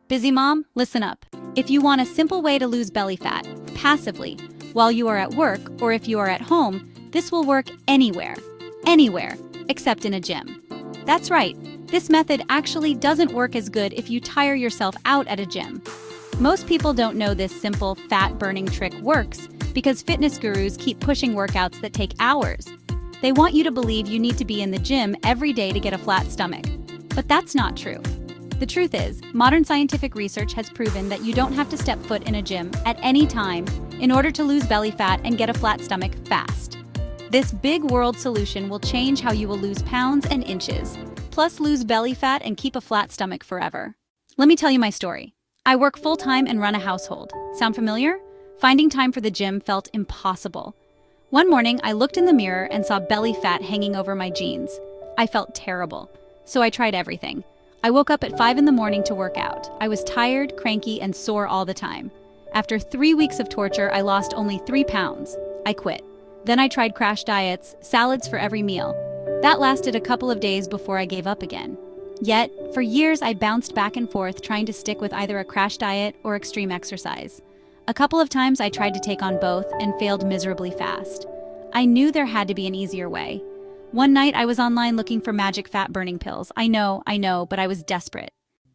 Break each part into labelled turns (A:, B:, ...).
A: Busy mom, listen up. If you want a simple way to lose belly fat, passively, while you are at work or if you are at home, this will work anywhere, except in a gym. That's right, this method actually doesn't work as good if you tire yourself out at a gym. Most people don't know this simple fat-burning trick works because fitness gurus keep pushing workouts that take hours. They want you to believe you need to be in the gym every day to get a flat stomach. But that's not true. The truth is, modern scientific research has proven that you don't have to step foot in a gym at any time in order to lose belly fat and get a flat stomach fast. This big world solution will change how you will lose pounds and inches, plus lose belly fat and keep a flat stomach forever. Let me tell you my story. I work full-time and run a household. Sound familiar? Finding time for the gym felt impossible. One morning, I looked in the mirror and saw belly fat hanging over my jeans. I felt terrible, so I tried everything. I woke up at 5 in the morning to work out. I was tired, cranky, and sore all the time. After 3 weeks of torture, I lost only 3 pounds. I quit. Then I tried crash diets, salads for every meal. That lasted a couple of days before I gave up again. Yet, for years I bounced back and forth trying to stick with either a crash diet or extreme exercise. A couple of times I tried to take on both and failed miserably fast. I knew there had to be an easier way. One night I was online looking for magic fat-burning pills. I know, but I was desperate.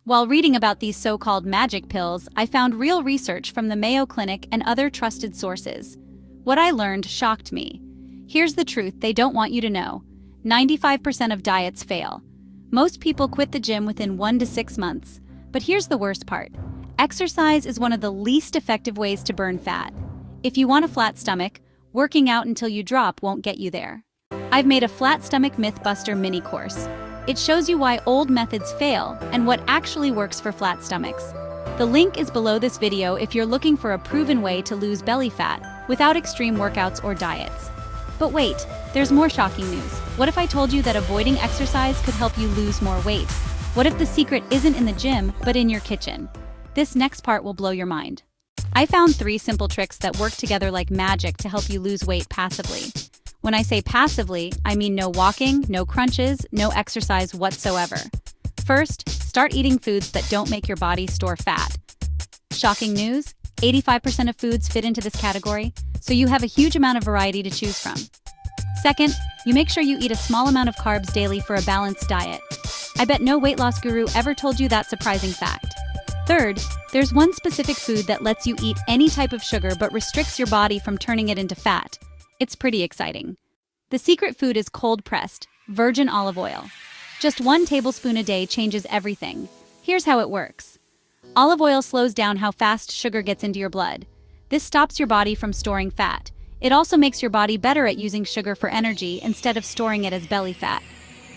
A: While reading about these so-called magic pills, I found real research from the Mayo Clinic and other trusted sources. What I learned shocked me. Here's the truth they don't want you to know. 95% of diets fail. Most people quit the gym within 1 to 6 months. But here's the worst part. Exercise is one of the least effective ways to burn fat. If you want a flat stomach, working out until you drop won't get you there. I've made a flat stomach mythbuster mini course. It shows you why old methods fail and what actually works for flat stomachs. The link is below this video if you're looking for a proven way to lose belly fat without extreme workouts or diets. But wait, there's more shocking news. What if I told you that avoiding exercise could help you lose more weight? What if the secret isn't in the gym, but in your kitchen? This next part will blow your mind. I found 3 simple tricks that work together like magic to help you lose weight passively. When I say passively, I mean no walking, no crunches, no exercise whatsoever. First, start eating foods that don't make your body store fat. Shocking news, 85% of foods fit into this category, so you have a huge amount of variety to choose from. Second, you make sure you eat a small amount of carbs daily for a balanced diet. I bet no weight loss guru ever told you that surprising fact. Third, there's one specific food that lets you eat any type of sugar but restricts your body from turning it into fat. It's pretty exciting. The secret food is cold-pressed, virgin olive oil. Just 1 tablespoon a day changes everything. Here's how it works. Olive oil slows down how fast sugar gets into your blood. This stops your body from storing fat. It also makes your body better at using sugar for energy instead of storing it as belly fat.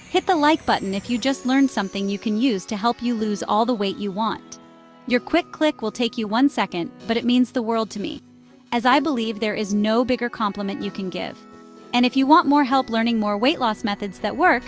A: Hit the like button if you just learned something you can use to help you lose all the weight you want. Your quick click will take you 1 second, but it means the world to me, as I believe there is no bigger compliment you can give. And if you want more help learning more weight loss methods that work,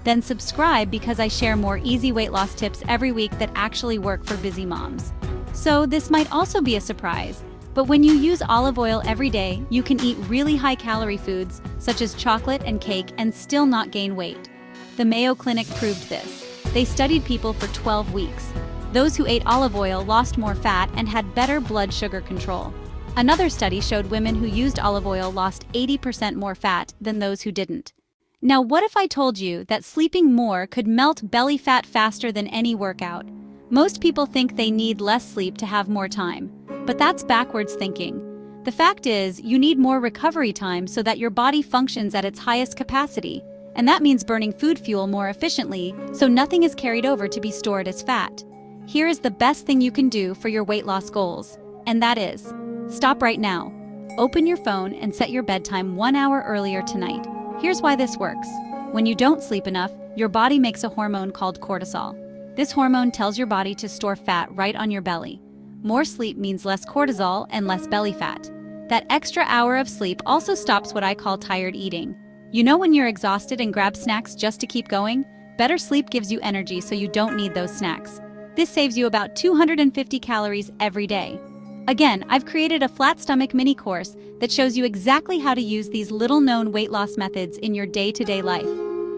A: then subscribe because I share more easy weight loss tips every week that actually work for busy moms. So this might also be a surprise, but when you use olive oil every day, you can eat really high-calorie foods such as chocolate and cake and still not gain weight. The Mayo Clinic proved this. They studied people for 12 weeks. Those who ate olive oil lost more fat and had better blood sugar control. Another study showed women who used olive oil lost 80% more fat than those who didn't. Now, what if I told you that sleeping more could melt belly fat faster than any workout? Most people think they need less sleep to have more time, but that's backwards thinking. The fact is, you need more recovery time so that your body functions at its highest capacity, and that means burning food fuel more efficiently so nothing is carried over to be stored as fat. Here is the best thing you can do for your weight loss goals, and that is, stop right now. Open your phone and set your bedtime 1 hour earlier tonight. Here's why this works. When you don't sleep enough, your body makes a hormone called cortisol. This hormone tells your body to store fat right on your belly. More sleep means less cortisol and less belly fat. That extra hour of sleep also stops what I call tired eating. You know when you're exhausted and grab snacks just to keep going? Better sleep gives you energy so you don't need those snacks. This saves you about 250 calories every day. Again, I've created a flat stomach mini course that shows you exactly how to use these little-known weight loss methods in your day-to-day life.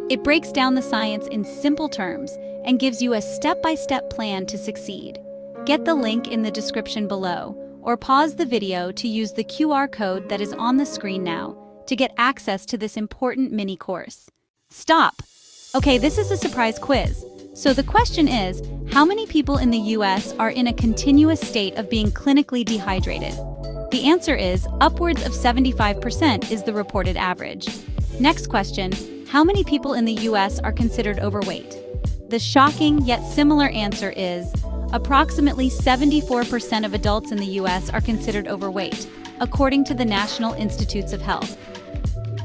A: It breaks down the science in simple terms and gives you a step-by-step plan to succeed. Get the link in the description below, or pause the video to use the QR code that is on the screen now to get access to this important mini course. Stop! Okay, this is a surprise quiz. So the question is, how many people in the US are in a continuous state of being clinically dehydrated? The answer is upwards of 75% is the reported average. Next question, how many people in the US are considered overweight? The shocking yet similar answer is approximately 74% of adults in the US are considered overweight, according to the National Institutes of Health.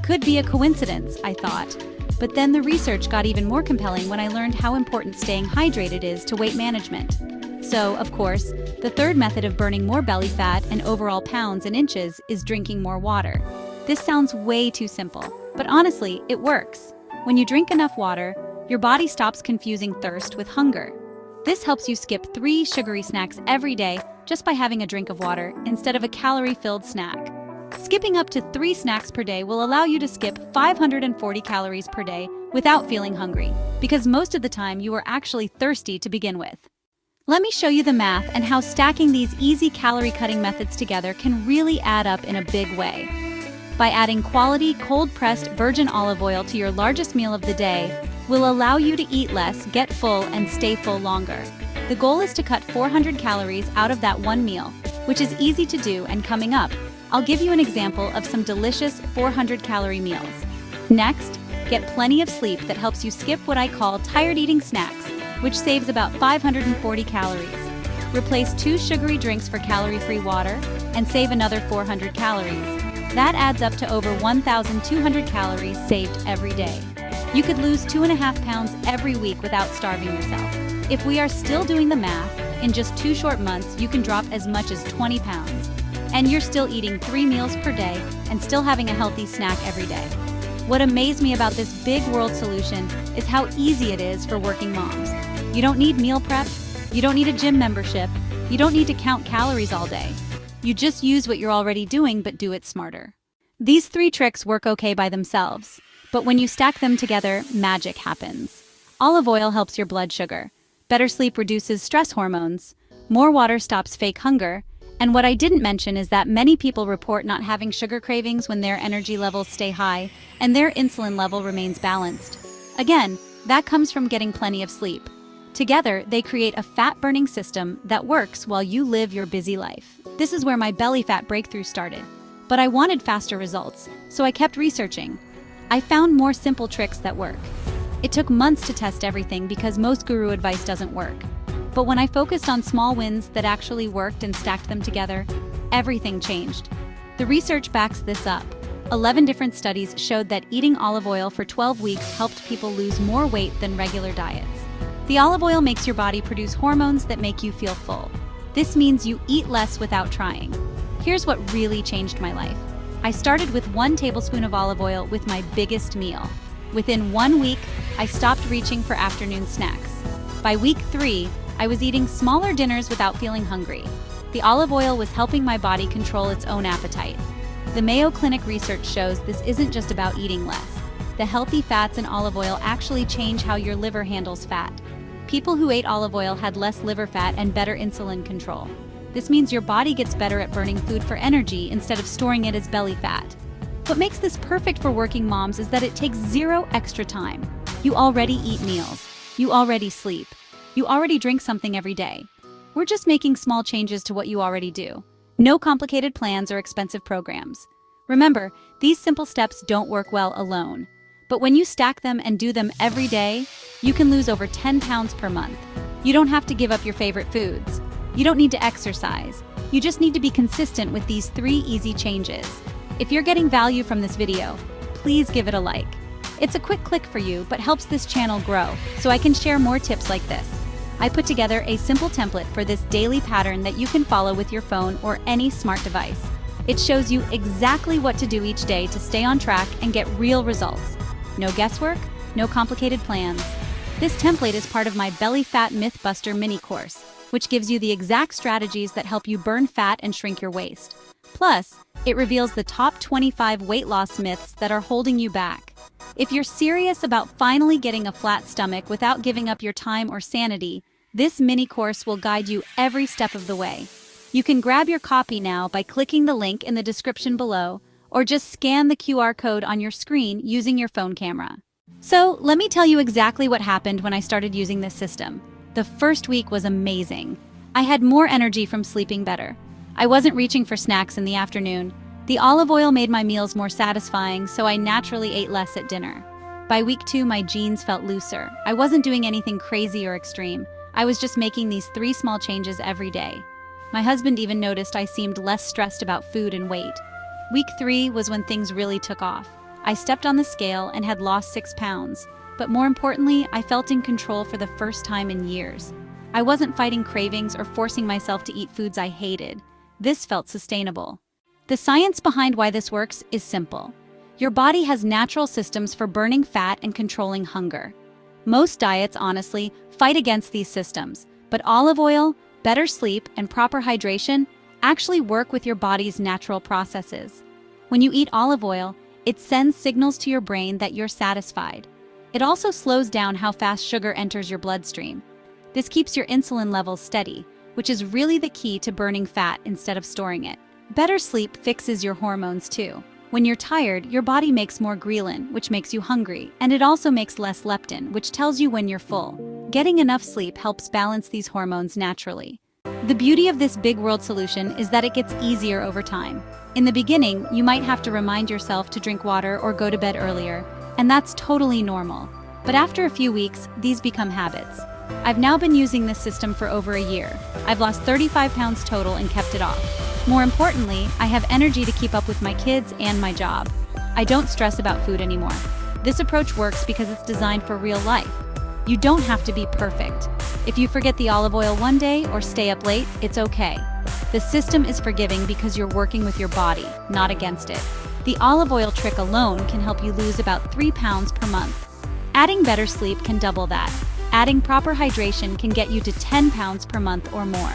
A: Could be a coincidence, I thought. But then the research got even more compelling when I learned how important staying hydrated is to weight management. So, of course, the third method of burning more belly fat and overall pounds and inches is drinking more water. This sounds way too simple, but honestly, it works. When you drink enough water, your body stops confusing thirst with hunger. This helps you skip 3 sugary snacks every day just by having a drink of water instead of a calorie-filled snack. Skipping up to 3 snacks per day will allow you to skip 540 calories per day without feeling hungry, because most of the time you are actually thirsty to begin with. Let me show you the math and how stacking these easy calorie-cutting methods together can really add up in a big way. By adding quality, cold-pressed virgin olive oil to your largest meal of the day will allow you to eat less, get full, and stay full longer. The goal is to cut 400 calories out of that one meal, which is easy to do, and coming up, I'll give you an example of some delicious 400-calorie meals. Next, get plenty of sleep that helps you skip what I call tired eating snacks, which saves about 540 calories. Replace 2 sugary drinks for calorie-free water and save another 400 calories. That adds up to over 1,200 calories saved every day. You could lose 2.5 pounds every week without starving yourself. If we are still doing the math, in just 2 short months, you can drop as much as 20 pounds. And you're still eating 3 meals per day and still having a healthy snack every day. What amazed me about this big world solution is how easy it is for working moms. You don't need meal prep, you don't need a gym membership, you don't need to count calories all day. You just use what you're already doing, but do it smarter. These 3 tricks work okay by themselves, but when you stack them together, magic happens. Olive oil helps your blood sugar. Better sleep reduces stress hormones. More water stops fake hunger. And what I didn't mention is that many people report not having sugar cravings when their energy levels stay high and their insulin level remains balanced. Again, that comes from getting plenty of sleep. Together, they create a fat-burning system that works while you live your busy life. This is where my belly fat breakthrough started. But I wanted faster results, so I kept researching. I found more simple tricks that work. It took months to test everything because most guru advice doesn't work. But when I focused on small wins that actually worked and stacked them together, everything changed. The research backs this up. 11 different studies showed that eating olive oil for 12 weeks helped people lose more weight than regular diets. The olive oil makes your body produce hormones that make you feel full. This means you eat less without trying. Here's what really changed my life. I started with 1 tablespoon of olive oil with my biggest meal. Within 1 week, I stopped reaching for afternoon snacks. By week 3, I was eating smaller dinners without feeling hungry. The olive oil was helping my body control its own appetite. The Mayo Clinic research shows this isn't just about eating less. The healthy fats in olive oil actually change how your liver handles fat. People who ate olive oil had less liver fat and better insulin control. This means your body gets better at burning food for energy instead of storing it as belly fat. What makes this perfect for working moms is that it takes 0 extra time. You already eat meals. You already sleep. You already drink something every day. We're just making small changes to what you already do. No complicated plans or expensive programs. Remember, these simple steps don't work well alone. But when you stack them and do them every day, you can lose over 10 pounds per month. You don't have to give up your favorite foods. You don't need to exercise. You just need to be consistent with these 3 easy changes. If you're getting value from this video, please give it a like. It's a quick click for you, but helps this channel grow, so I can share more tips like this. I put together a simple template for this daily pattern that you can follow with your phone or any smart device. It shows you exactly what to do each day to stay on track and get real results. No guesswork, no complicated plans. This template is part of my Belly Fat Myth Buster mini course, which gives you the exact strategies that help you burn fat and shrink your waist. Plus, it reveals the top 25 weight loss myths that are holding you back. If you're serious about finally getting a flat stomach without giving up your time or sanity, This mini course will guide you every step of the way. You can grab your copy now by clicking the link in the description below, or just scan the QR code on your screen using your phone camera. So, let me tell you exactly what happened when I started using this system. The first week was amazing. I had more energy from sleeping better. I wasn't reaching for snacks in the afternoon. The olive oil made my meals more satisfying, so I naturally ate less at dinner. By week 2, my jeans felt looser. I wasn't doing anything crazy or extreme. I was just making these 3 small changes every day. My husband even noticed I seemed less stressed about food and weight. Week 3 was when things really took off. I stepped on the scale and had lost 6 pounds. But more importantly, I felt in control for the first time in years. I wasn't fighting cravings or forcing myself to eat foods I hated. This felt sustainable. The science behind why this works is simple. Your body has natural systems for burning fat and controlling hunger. Most diets, honestly, fight against these systems, but olive oil, better sleep, and proper hydration actually work with your body's natural processes. When you eat olive oil, it sends signals to your brain that you're satisfied. It also slows down how fast sugar enters your bloodstream. This keeps your insulin levels steady, which is really the key to burning fat instead of storing it. Better sleep fixes your hormones too. When you're tired, your body makes more ghrelin, which makes you hungry, and it also makes less leptin, which tells you when you're full. Getting enough sleep helps balance these hormones naturally. The beauty of this big world solution is that it gets easier over time. In the beginning, you might have to remind yourself to drink water or go to bed earlier, and that's totally normal. But after a few weeks, these become habits. I've now been using this system for over a year. I've lost 35 pounds total and kept it off. More importantly, I have energy to keep up with my kids and my job. I don't stress about food anymore. This approach works because it's designed for real life. You don't have to be perfect. If you forget the olive oil one day or stay up late, it's okay. The system is forgiving because you're working with your body, not against it. The olive oil trick alone can help you lose about 3 pounds per month. Adding better sleep can double that. Adding proper hydration can get you to 10 pounds per month or more.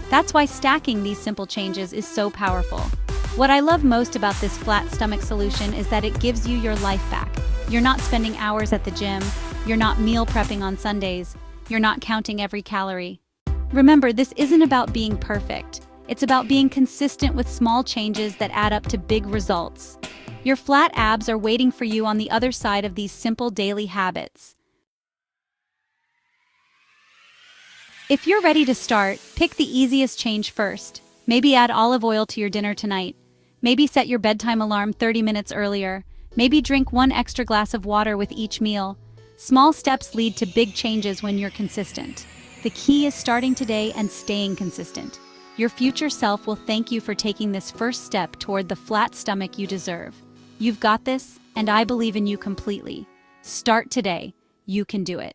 A: That's why stacking these simple changes is so powerful. What I love most about this flat stomach solution is that it gives you your life back. You're not spending hours at the gym. You're not meal prepping on Sundays. You're not counting every calorie. Remember, this isn't about being perfect. It's about being consistent with small changes that add up to big results. Your flat abs are waiting for you on the other side of these simple daily habits. If you're ready to start, pick the easiest change first. Maybe add olive oil to your dinner tonight. Maybe set your bedtime alarm 30 minutes earlier. Maybe drink 1 extra glass of water with each meal. Small steps lead to big changes when you're consistent. The key is starting today and staying consistent. Your future self will thank you for taking this first step toward the flat stomach you deserve. You've got this, and I believe in you completely. Start today. You can do it.